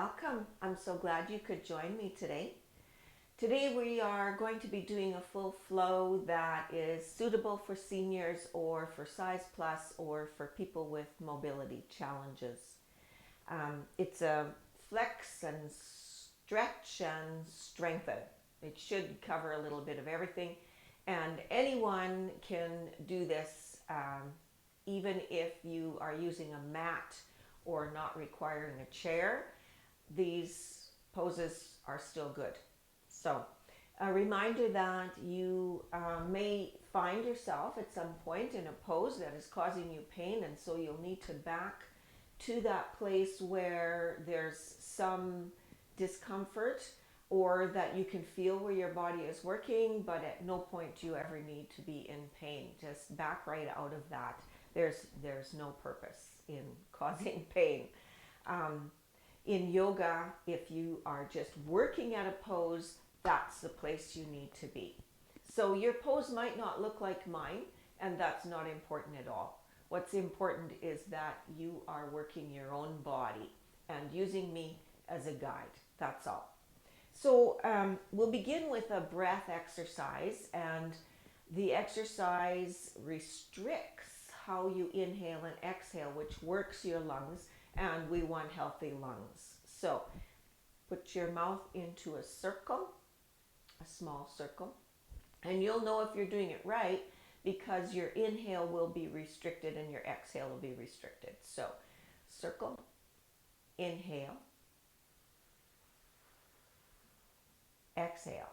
Welcome. I'm so glad you could join me today. Today we are going to be doing a full flow that is suitable for seniors or for size plus or for people with mobility challenges. It's a flex and stretch and strengthen. It should cover a little bit of everything, and anyone can do this, even if you are using a mat or not requiring a chair. These poses are still good. So, a reminder that you may find yourself at some point in a pose that is causing you pain, and so you'll need to back to that place where there's some discomfort or that you can feel where your body is working, but at no point do you ever need to be in pain. Just back right out of that. There's no purpose in causing pain. Um, in yoga, if you are just working at a pose, that's the place you need to be. So your pose might not look like mine, and that's not important at all. What's important is that you are working your own body and using me as a guide. That's all. So we'll begin with a breath exercise, and the exercise restricts how you inhale and exhale, which works your lungs, and we want healthy lungs. So put your mouth into a circle, a small circle, and you'll know if you're doing it right because your inhale will be restricted and your exhale will be restricted. So circle, inhale, exhale.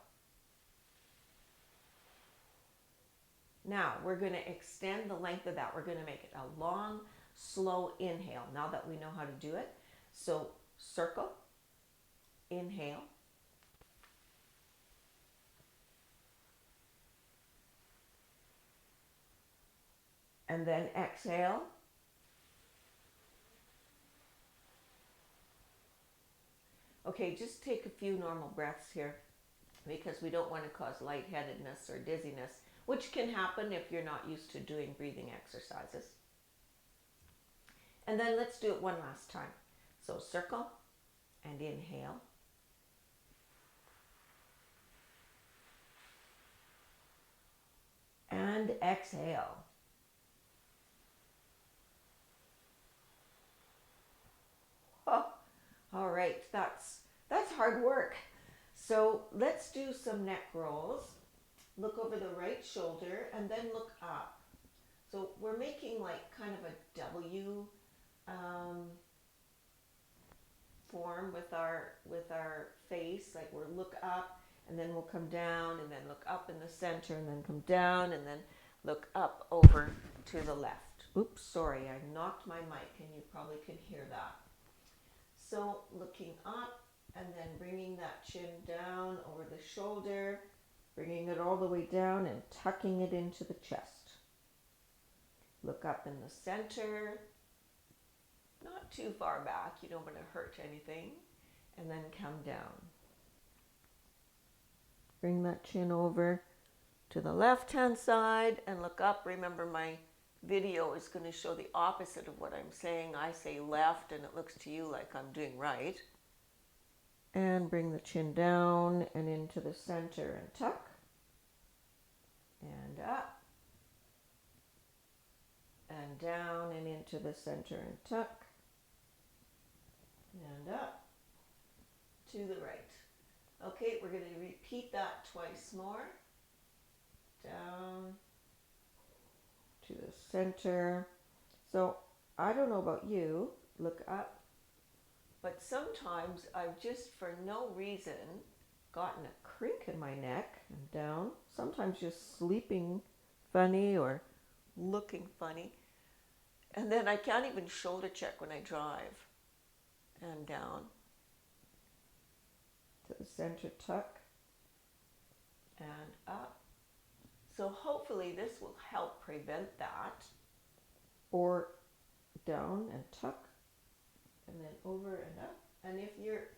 Now we're going to extend the length of that. We're going to make it a long, slow inhale now that we know how to do it. So circle, inhale, and then exhale. Okay, just take a few normal breaths here because we don't want to cause lightheadedness or dizziness, which can happen if you're not used to doing breathing exercises. And then let's do it one last time. So circle and inhale. And exhale. Oh, all right, that's hard work. So let's do some neck rolls. Look over the right shoulder and then look up. So we're making like kind of a W form with our face. Like we'll look up and then we'll come down and then look up in the center and then come down and then look up over to the left. Oops, sorry, I knocked my mic and you probably can hear that. So looking up and then bringing that chin down over the shoulder, bringing it all the way down and tucking it into the chest. Look up in the center, not too far back, you don't want to hurt anything, and then come down. Bring that chin over to the left-hand side and look up. Remember, my video is going to show the opposite of what I'm saying. I say left and it looks to you like I'm doing right. And bring the chin down and into the center and tuck. And up. And down and into the center and tuck. And up to the right. Okay, we're going to repeat that twice more. Down to the center. So I don't know about you, look up, but sometimes I've just for no reason gotten a crink in my neck and down, sometimes just sleeping funny or looking funny, and then I can't even shoulder check when I drive. And down to the center, tuck, and up. So hopefully this will help prevent that. Or down and tuck, and then over and up. And if you're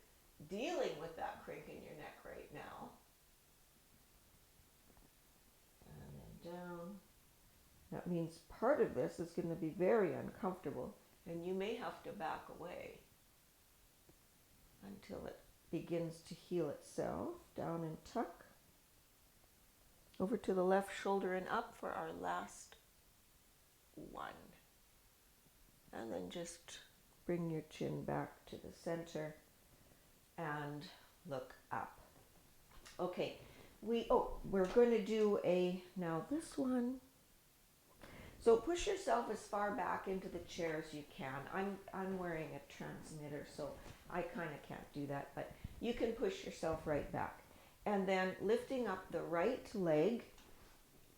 dealing with that crink in your neck right now, and then down, that means part of this is going to be very uncomfortable, and you may have to back away. until it begins to heal itself. Down and tuck. Over to the left shoulder and up for our last one. And then just bring your chin back to the center and look up. Okay, we're going to do now this one. So push yourself as far back into the chair as you can. I'm wearing a transmitter, so I kind of can't do that, but you can push yourself right back. And then lifting up the right leg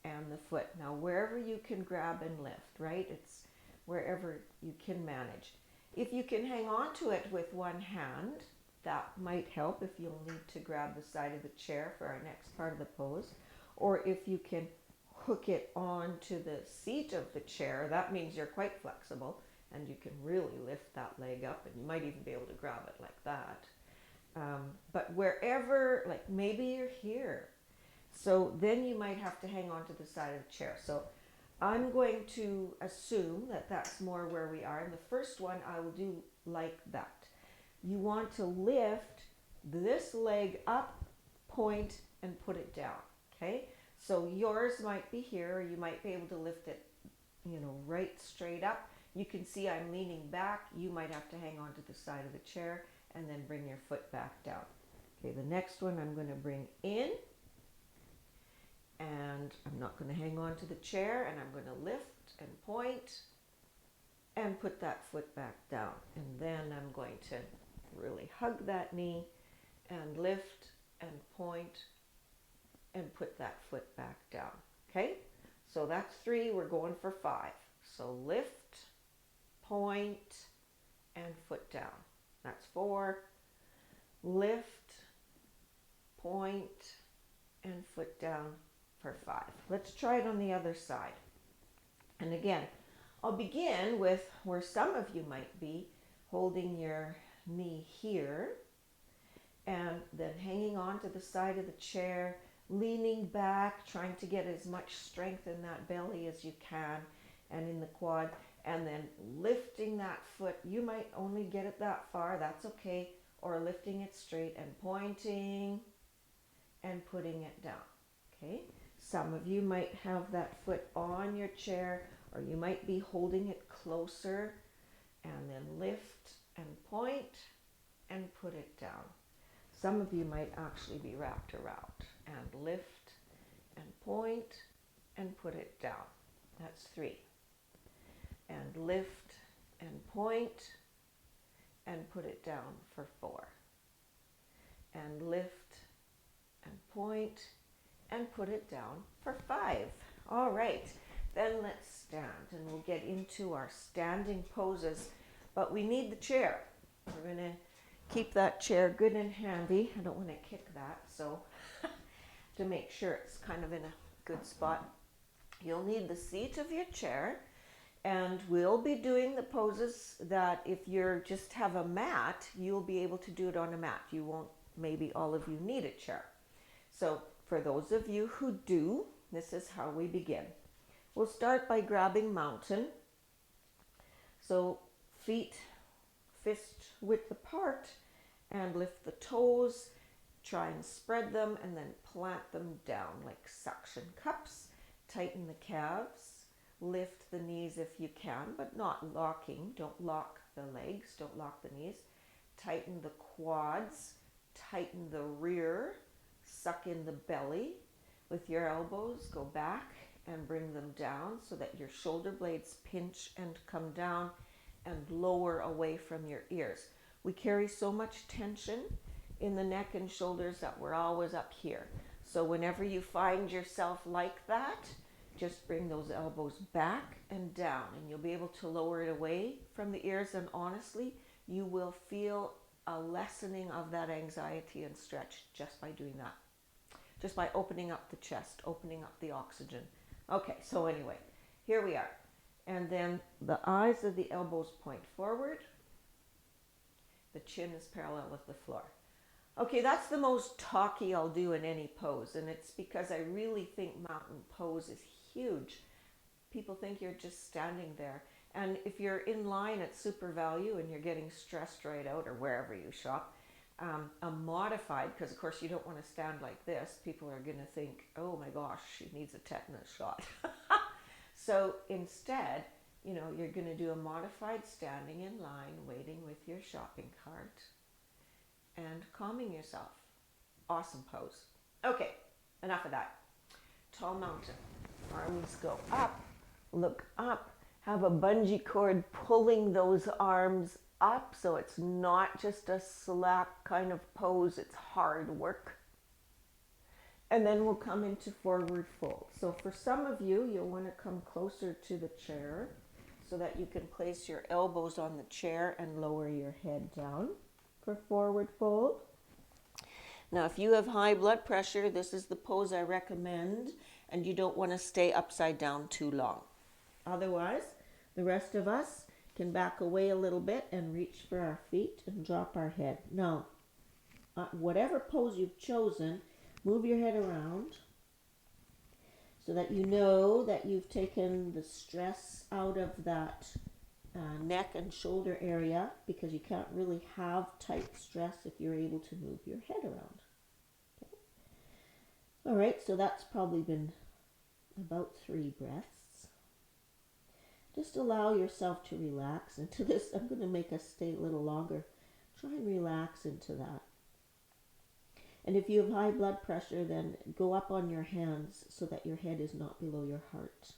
and the foot. Now wherever you can grab and lift, right? It's wherever you can manage. If you can hang on to it with one hand, that might help if you'll need to grab the side of the chair for our next part of the pose. Or if you can hook it onto the seat of the chair, that means you're quite flexible and you can really lift that leg up, and you might even be able to grab it like that. But wherever, like maybe you're here, so then you might have to hang on to the side of the chair. So I'm going to assume that that's more where we are. And the first one I will do like that. You want to lift this leg up, point, and put it down, okay? So yours might be here, or you might be able to lift it, right straight up. You can see I'm leaning back. You might have to hang on to the side of the chair and then bring your foot back down. Okay, the next one I'm going to bring in, and I'm not going to hang on to the chair, and I'm going to lift and point and put that foot back down. And then I'm going to really hug that knee and lift and point and put that foot back down. Okay, so that's 3. We're going for 5. So lift, point, and foot down. That's 4. Lift, point, and foot down for 5. Let's try it on the other side. And again, I'll begin with where some of you might be, holding your knee here and then hanging on to the side of the chair, leaning back, trying to get as much strength in that belly as you can and in the quad, and then lifting that foot. You might only get it that far, that's okay, or lifting it straight and pointing and putting it down. Okay, some of you might have that foot on your chair, or you might be holding it closer, and then lift and point and put it down. Some of you might actually be wrapped around, and lift and point and put it down. That's 3. And lift and point and put it down for 4. And lift and point and put it down for 5. All right, then let's stand, and we'll get into our standing poses, but we need the chair. We're going to keep that chair good and handy. I don't want to kick that, so to make sure it's kind of in a good spot, you'll need the seat of your chair, and we'll be doing the poses that if you just have a mat, you'll be able to do it on a mat. You won't, maybe all of you need a chair. So for those of you who do, this is how we begin. We'll start by grabbing mountain. So feet fist width apart, and lift the toes, try and spread them, and then plant them down like suction cups. Tighten the calves, lift the knees if you can, but not locking. Don't lock the legs, don't lock the knees. Tighten the quads, tighten the rear, suck in the belly. With your elbows, go back and bring them down so that your shoulder blades pinch and come down and lower away from your ears. We carry so much tension in the neck and shoulders that we're always up here. So whenever you find yourself like that, just bring those elbows back and down, and you'll be able to lower it away from the ears, and honestly, you will feel a lessening of that anxiety and stretch just by doing that. Just by opening up the chest, opening up the oxygen. Okay, so anyway, here we are. And then the eyes of the elbows point forward. The chin is parallel with the floor. Okay, that's the most talky I'll do in any pose, and it's because I really think mountain pose is huge. People think you're just standing there. And if you're in line at Super Value and you're getting stressed right out, or wherever you shop, a modified, because of course you don't want to stand like this. People are going to think, oh my gosh, she needs a tetanus shot. So instead, you're going to do a modified standing in line, waiting with your shopping cart and calming yourself. Awesome pose. Okay, enough of that. Tall mountain. Arms go up, look up, have a bungee cord pulling those arms up so it's not just a slack kind of pose, it's hard work. And then we'll come into forward fold. So for some of you, you'll want to come closer to the chair so that you can place your elbows on the chair and lower your head down for forward fold. Now, if you have high blood pressure, this is the pose I recommend, and you don't want to stay upside down too long. Otherwise, the rest of us can back away a little bit and reach for our feet and drop our head. Now, whatever pose you've chosen, move your head around so that you know that you've taken the stress out of that neck and shoulder area, because you can't really have tight stress if you're able to move your head around. Okay. All right, so that's probably been about 3 breaths. Just allow yourself to relax into this. I'm going to make us stay a little longer. Try and relax into that. And if you have high blood pressure, then go up on your hands so that your head is not below your heart.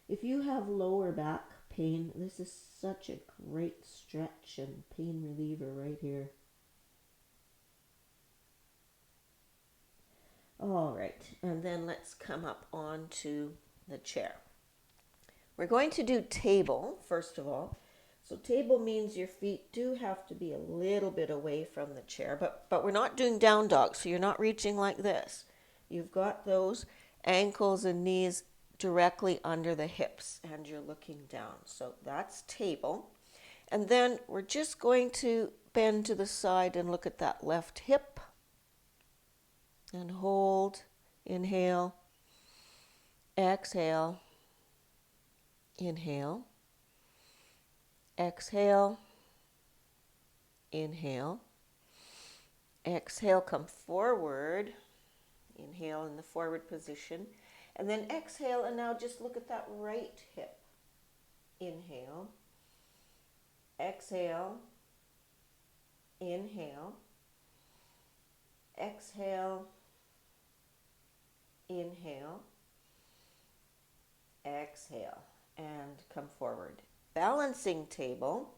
If you have lower back pain, this is such a great stretch and pain reliever right here. All right, and then let's come up onto the chair. We're going to do table, first of all. So table means your feet do have to be a little bit away from the chair, but we're not doing down dog, so you're not reaching like this. You've got those ankles and knees directly under the hips, and you're looking down. So that's table. And then we're just going to bend to the side and look at that left hip. And hold, inhale, exhale, inhale, exhale, inhale, exhale, come forward, inhale in the forward position, and then exhale, and now just look at that right hip. Inhale, exhale, inhale, exhale, inhale, exhale, and come forward. Balancing table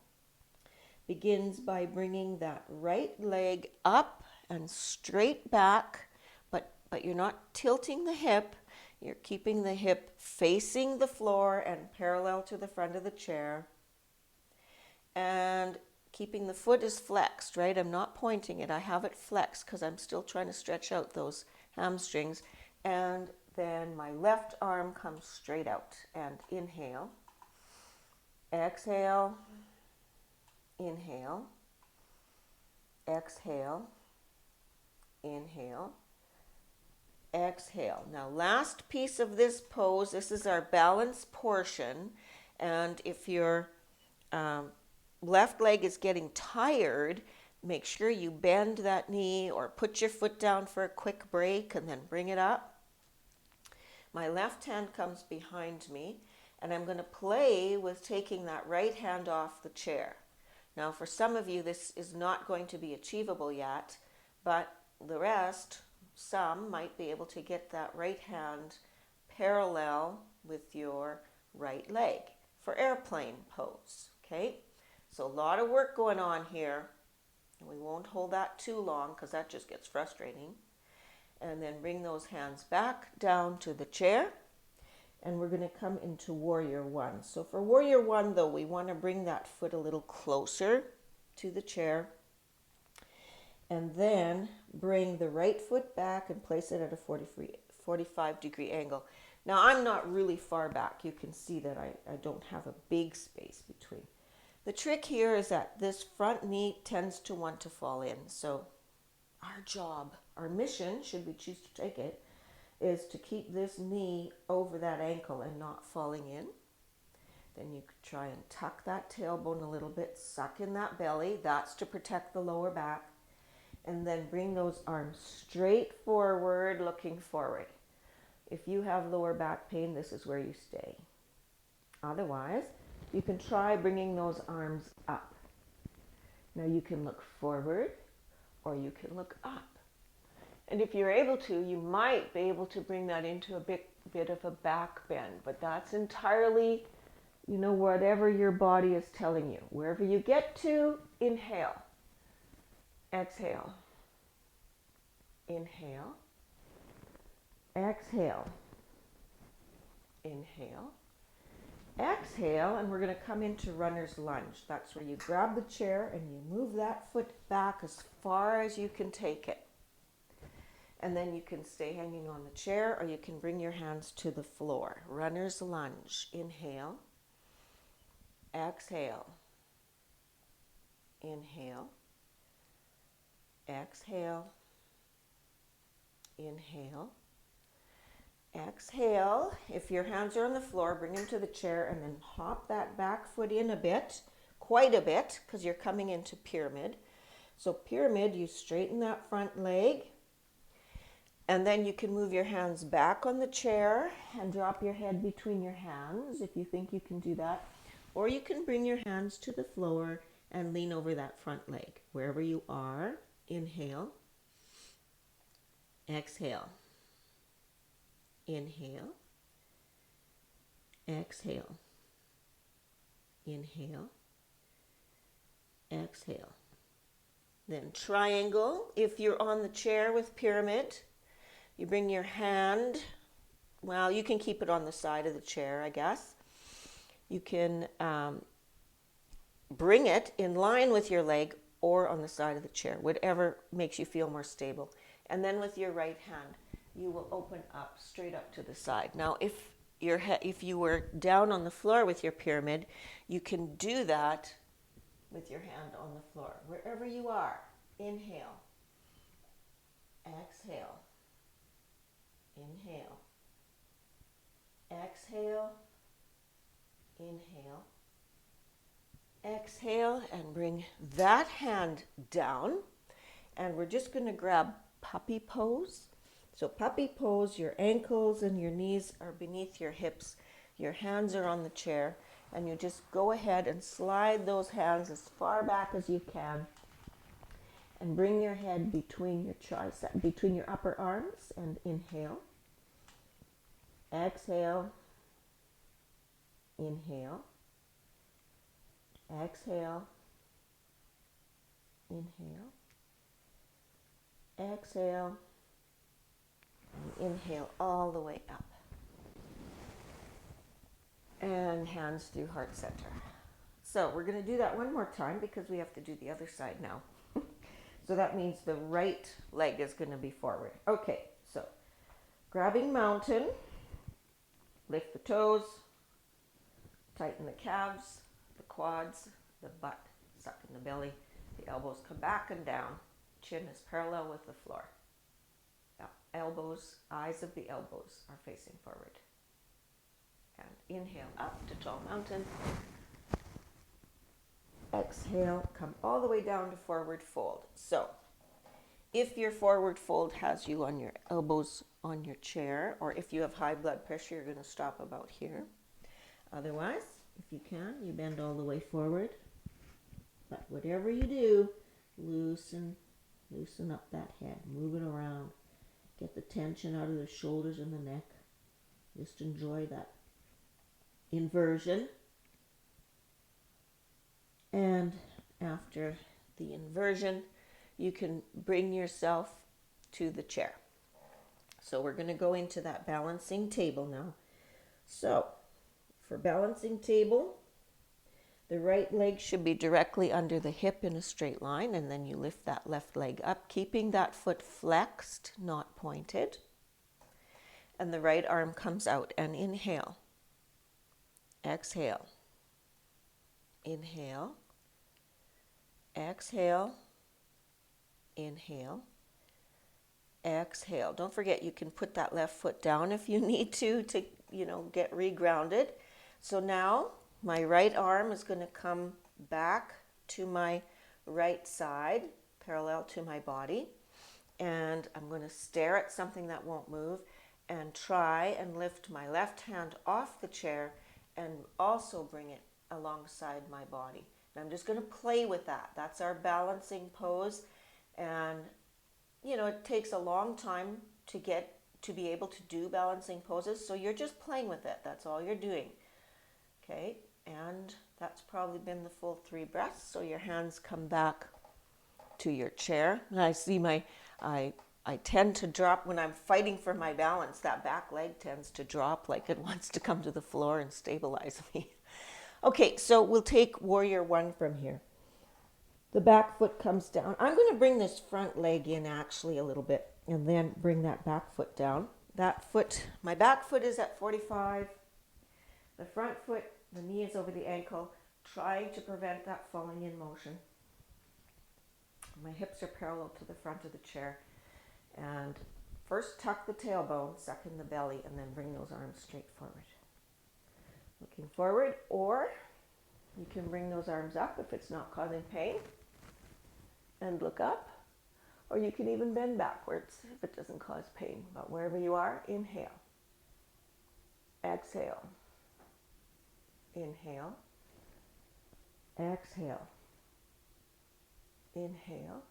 begins by bringing that right leg up and straight back, but you're not tilting the hip. You're keeping the hip facing the floor and parallel to the front of the chair. And keeping the foot is flexed, right? I'm not pointing it. I have it flexed because I'm still trying to stretch out those hamstrings. And then my left arm comes straight out. And inhale. Exhale. Inhale. Exhale. Inhale. Exhale. Now, last piece of this pose, this is our balance portion. And if your left leg is getting tired, make sure you bend that knee or put your foot down for a quick break and then bring it up. My left hand comes behind me, and I'm going to play with taking that right hand off the chair. Now, for some of you, this is not going to be achievable yet, but the rest, some might be able to get that right hand parallel with your right leg for airplane pose, okay? So a lot of work going on here, and we won't hold that too long because that just gets frustrating. And then bring those hands back down to the chair, and we're going to come into Warrior One. So for Warrior One, though, we want to bring that foot a little closer to the chair, and then bring the right foot back and place it at a 45-degree angle. Now, I'm not really far back. You can see that I don't have a big space between. The trick here is that this front knee tends to want to fall in. So our job, our mission, should we choose to take it, is to keep this knee over that ankle and not falling in. Then you could try and tuck that tailbone a little bit, suck in that belly. That's to protect the lower back. And then bring those arms straight forward, looking forward. If you have lower back pain, this is where you stay. Otherwise, you can try bringing those arms up. Now you can look forward or you can look up. And if you're able to, you might be able to bring that into a bit of a back bend, but that's entirely, whatever your body is telling you. Wherever you get to, inhale. Exhale. Inhale. Exhale. Inhale. Exhale, and we're going to come into runner's lunge. That's where you grab the chair and you move that foot back as far as you can take it. And then you can stay hanging on the chair or you can bring your hands to the floor. Runner's lunge. Inhale. Exhale. Inhale. Exhale. Inhale. Exhale. If your hands are on the floor, bring them to the chair and then hop that back foot in a bit, quite a bit, because you're coming into pyramid. So pyramid, you straighten that front leg, and then you can move your hands back on the chair and drop your head between your hands if you think you can do that. Or you can bring your hands to the floor and lean over that front leg. Wherever you are, inhale. Exhale. Inhale. Exhale. Inhale. Exhale. Then triangle. If you're on the chair with pyramid, you bring your hand, well, you can keep it on the side of the chair, I guess. You can bring it in line with your leg or on the side of the chair, whatever makes you feel more stable. And then with your right hand, you will open up straight up to the side. Now, if you were down on the floor with your pyramid, you can do that with your hand on the floor. Wherever you are, inhale, exhale, inhale, exhale, inhale, exhale, and bring that hand down. And we're just going to grab puppy pose. So puppy pose, your ankles and your knees are beneath your hips. Your hands are on the chair. And you just go ahead and slide those hands as far back as you can. And bring your head between your tricep, between your upper arms, and inhale. Exhale. Inhale. Exhale. Inhale. Exhale. And inhale all the way up. And hands through heart center. So we're going to do that one more time because we have to do the other side now. So that means the right leg is going to be forward. Okay, so grabbing mountain, lift the toes, tighten the calves, the quads, the butt, suck in the belly, the elbows come back and down, chin is parallel with the floor. Now, elbows, eyes of the elbows are facing forward. And inhale up to tall mountain. Exhale, come all the way down to forward fold. So, if your forward fold has you on your elbows on your chair, or if you have high blood pressure, you're going to stop about here. Otherwise, if you can, you bend all the way forward. But whatever you do, loosen up that head. Move it around. Get the tension out of the shoulders and the neck. Just enjoy that inversion. And after the inversion, you can bring yourself to the chair. So we're going to go into that balancing table now. So for balancing table, the right leg should be directly under the hip in a straight line, and then you lift that left leg up, keeping that foot flexed, not pointed. And the right arm comes out, and inhale. Exhale. Inhale. Exhale. Inhale. Exhale. Don't forget, you can put that left foot down if you need to get regrounded. So now my right arm is going to come back to my right side, parallel to my body. And I'm going to stare at something that won't move and try and lift my left hand off the chair and also bring it alongside my body. And I'm just going to play with that. That's our balancing pose. And, you know, it takes a long time to get to be able to do balancing poses. So you're just playing with it. That's all you're doing. Okay. And that's probably been the full 3 breaths. So your hands come back to your chair. And I see I tend to drop when I'm fighting for my balance. That back leg tends to drop like it wants to come to the floor and stabilize me. Okay, so we'll take warrior 1 from here. The back foot comes down. I'm going to bring this front leg in actually a little bit and then bring that back foot down. That foot, my back foot is at 45. The front foot, the knee is over the ankle, trying to prevent that falling in motion. My hips are parallel to the front of the chair. And first tuck the tailbone, suck in the belly, and then bring those arms straight forward. Looking forward, or you can bring those arms up if it's not causing pain and look up, or you can even bend backwards if it doesn't cause pain. But wherever you are, inhale, exhale, inhale, exhale, inhale,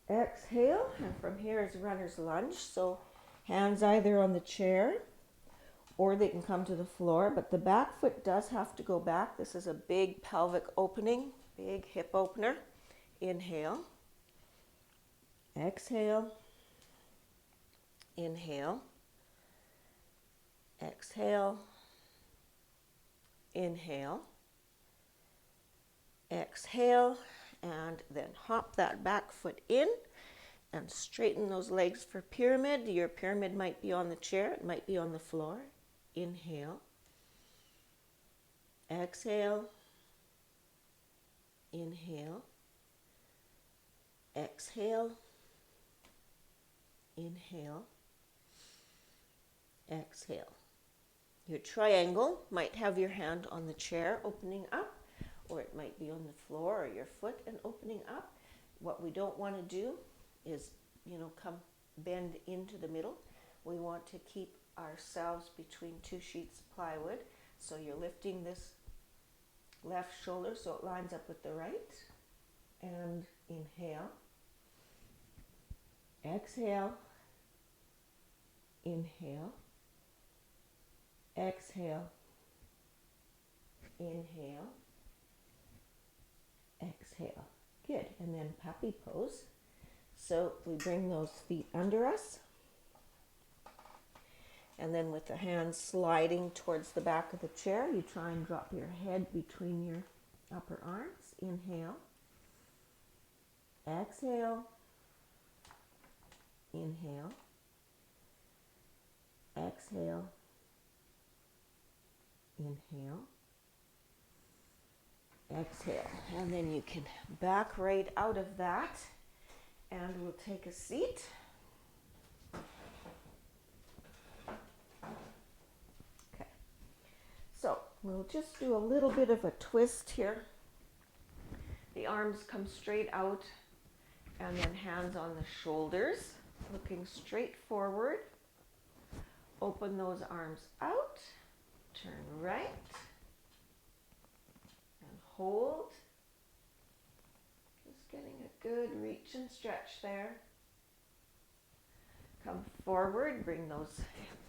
exhale. And from here is runner's lunge. So hands either on the chair or they can come to the floor, but the back foot does have to go back. This is a big pelvic opening, big hip opener. Inhale, exhale, inhale, exhale, inhale, exhale, and then hop that back foot in and straighten those legs for pyramid. Your pyramid might be on the chair, it might be on the floor. Inhale, exhale, inhale, exhale, inhale, exhale. Your triangle might have your hand on the chair opening up, or it might be on the floor or your foot and opening up. What we don't want to do is, come bend into the middle. We want to keep ourselves between 2 sheets of plywood. So you're lifting this left shoulder so it lines up with the right. And inhale, exhale, inhale, exhale, inhale, exhale. Good. And then puppy pose. So we bring those feet under us. And then with the hands sliding towards the back of the chair, you try and drop your head between your upper arms. Inhale, exhale, inhale, exhale, inhale, exhale. And then you can back right out of that, and we'll take a seat. Okay, so we'll just do a little bit of a twist here. The arms come straight out, and then hands on the shoulders, looking straight forward. Open those arms out, turn right, and hold. Just getting a good reach and stretch there. Come forward, bring those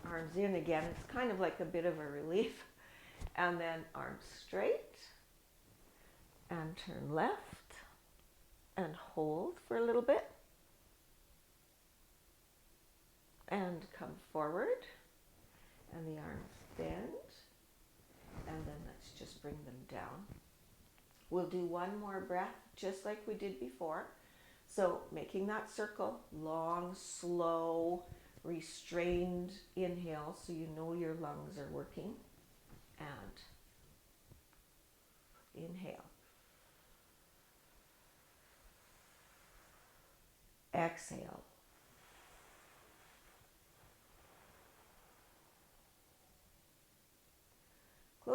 arms in again. It's kind of like a bit of a relief. And then arms straight, and turn left, and hold for a little bit. And come forward, and the arms bend, and then let's just bring them down. We'll do one more breath, just like we did before. So making that circle, long, slow, restrained inhale, so you know your lungs are working. And inhale. Exhale.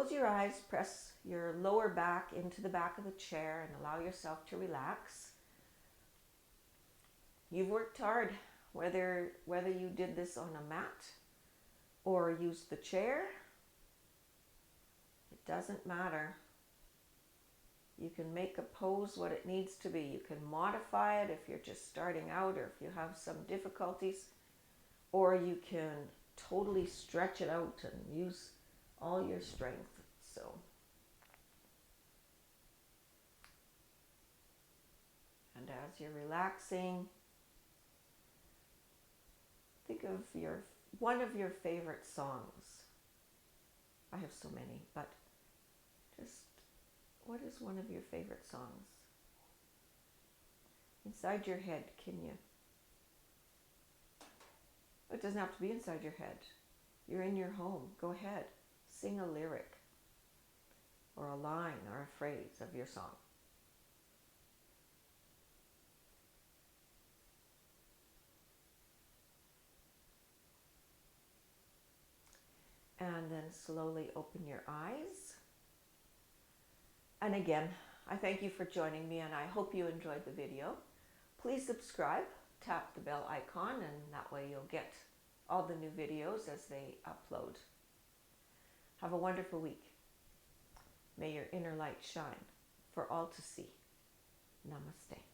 Close your eyes, press your lower back into the back of the chair and allow yourself to relax. You've worked hard, whether you did this on a mat or used the chair. It doesn't matter. You can make a pose what it needs to be. You can modify it if you're just starting out or if you have some difficulties, or you can totally stretch it out and use all your strength. So, and as you're relaxing, think of one of your favorite songs. I have so many, but just what is one of your favorite songs? Inside your head, can you? It doesn't have to be inside your head. You're in your home. Go ahead. Sing a lyric or a line or a phrase of your song. And then slowly open your eyes. And again, I thank you for joining me, and I hope you enjoyed the video. Please subscribe, tap the bell icon, and that way you'll get all the new videos as they upload. Have a wonderful week. May your inner light shine for all to see. Namaste.